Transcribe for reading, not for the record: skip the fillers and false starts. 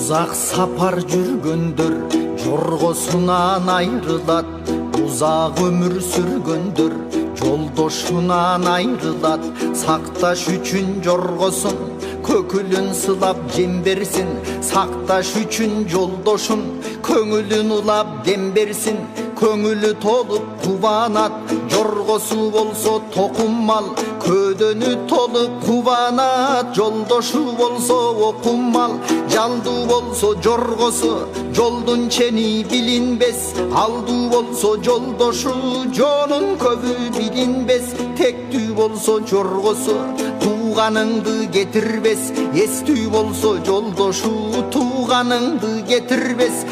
Uzak sapar жүргөндөр жоргосунан айрылат. Uzak ömür сүргөндөр жолдошунан айрылат. Сакташ үчүн жоргосун көкүлүн сылап жем берсин. Сакташ үчүн жолдошун көңүлүн улап дем берсин. Көңүлү толуп кубанат, жоргосу болсо токумал. Көдөнү толуп кубанат, жолдошу болсо окумал. Жалдуу болсо жоргосу, жолдун чени билинбес. Алдуу болсо жолдошу, жонун көбү билинбес. Тектүү болсо жоргосу, тууганыңды кетирбес. Эстүү болсо жолдошу, тууганыңды кетирбес.